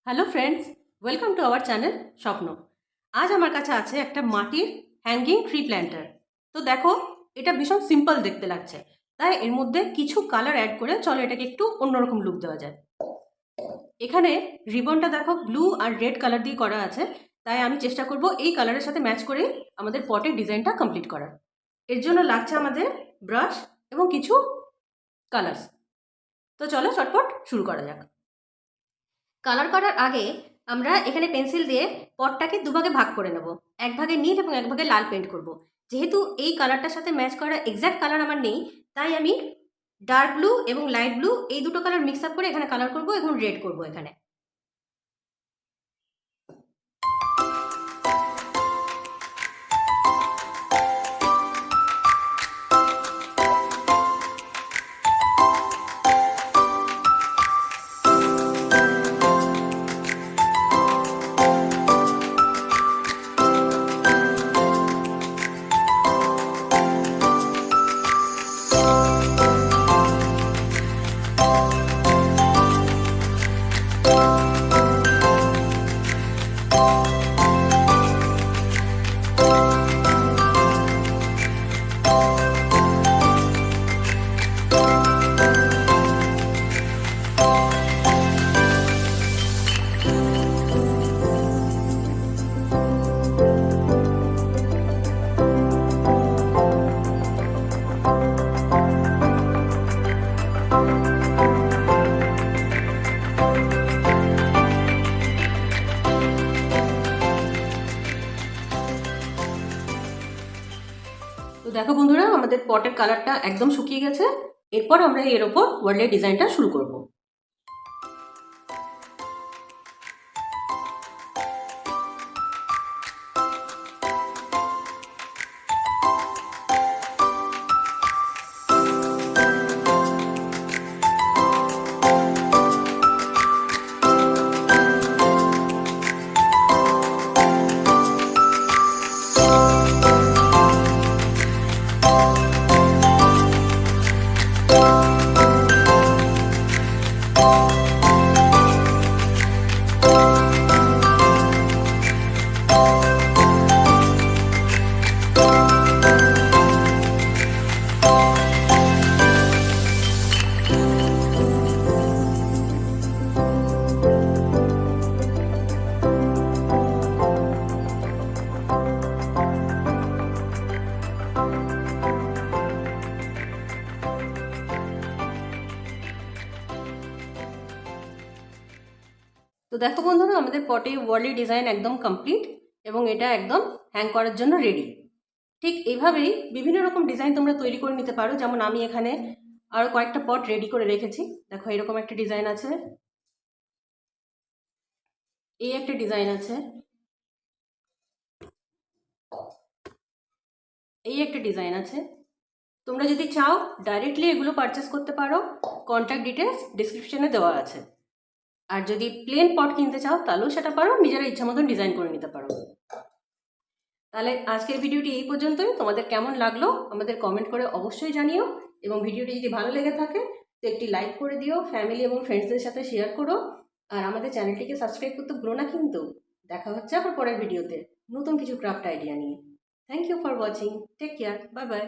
Hello friends, welcome to our channel স্বপ্ন। আজ আমার কাছে আছে একটা মাটির হ্যাঙ্গিং ট্রি প্ল্যান্টার। তো দেখো, এটা ভীষণ সিম্পল দেখতে লাগছে, তাই এর মধ্যে কিছু কালার অ্যাড করে চলো এটাকে একটু অন্যরকম লুক দেওয়া যায়। এখানে রিবনটা দেখো ব্লু আর রেড কালার দিয়ে করা আছে, তাই আমি চেষ্টা করব এই কালারের সাথে ম্যাচ করে আমাদের পটের ডিজাইনটা কমপ্লিট করার। এর জন্য লাগছে আমাদের ব্রাশ এবং কিছু কালার্স। তো চলো চটপট শুরু করা যাক। কালার করার আগে আমরা এখানে পেন্সিল দিয়ে পটটাকে দুভাগে ভাগ করে নেব। এক ভাগে নীল এবং এক ভাগে লাল পেন্ট করব। যেহেতু এই কালারটার সাথে ম্যাচ করা এক্স্যাক্ট কালার আমার নেই, তাই আমি ডার্ক ব্লু এবং লাইট ব্লু এই দুটো কালার মিক্স আপ করে এখানে কালার করব এবং রেড করব এখানে। তো দেখো বন্ধুরা, আমাদের পটের কালারটা একদম শুকিয়ে গেছে। এরপর আমরা এর ওপর ওয়ার্ল্ডের ডিজাইনটা শুরু করব। তো দেখো বন্ধুরা, আমাদের পটে ওয়ার্লি ডিজাইন একদম কমপ্লিট এবং এটা একদম হ্যাং করার জন্য রেডি। ঠিক এইভাবেই বিভিন্ন রকম ডিজাইন তোমরা তৈরি করে নিতে পারো। যেমন আমি এখানে আরও কয়েকটা পট রেডি করে রেখেছি। দেখো, এরকম একটা ডিজাইন আছে, এই একটা ডিজাইন আছে, এই একটা ডিজাইন আছে। তোমরা যদি চাও ডাইরেক্টলি এগুলো পারচেস করতে পারো, কন্ট্যাক্ট ডিটেলস ডিসক্রিপশনে দেওয়া আছে। আর যদি প্লেন পট কিনতে চাও তাহলেও সেটা পারো, নিজেরা ইচ্ছা মতন ডিজাইন করে নিতে পারো। তাহলে আজকের ভিডিওটি এই পর্যন্তই। তোমাদের কেমন লাগলো আমাদের কমেন্ট করে অবশ্যই জানিও, এবং ভিডিওটি যদি ভালো লেগে থাকে তো একটি লাইক করে দিও, ফ্যামিলি এবং ফ্রেন্ডসদের সাথে শেয়ার করো, আর আমাদের চ্যানেলটিকে সাবস্ক্রাইব করতে ভুলো না কিন্তু। দেখা হচ্ছে আবার পরের ভিডিওতে নতুন কিছু ক্রাফট আইডিয়া নিয়ে। Thank you for watching, take care, bye by.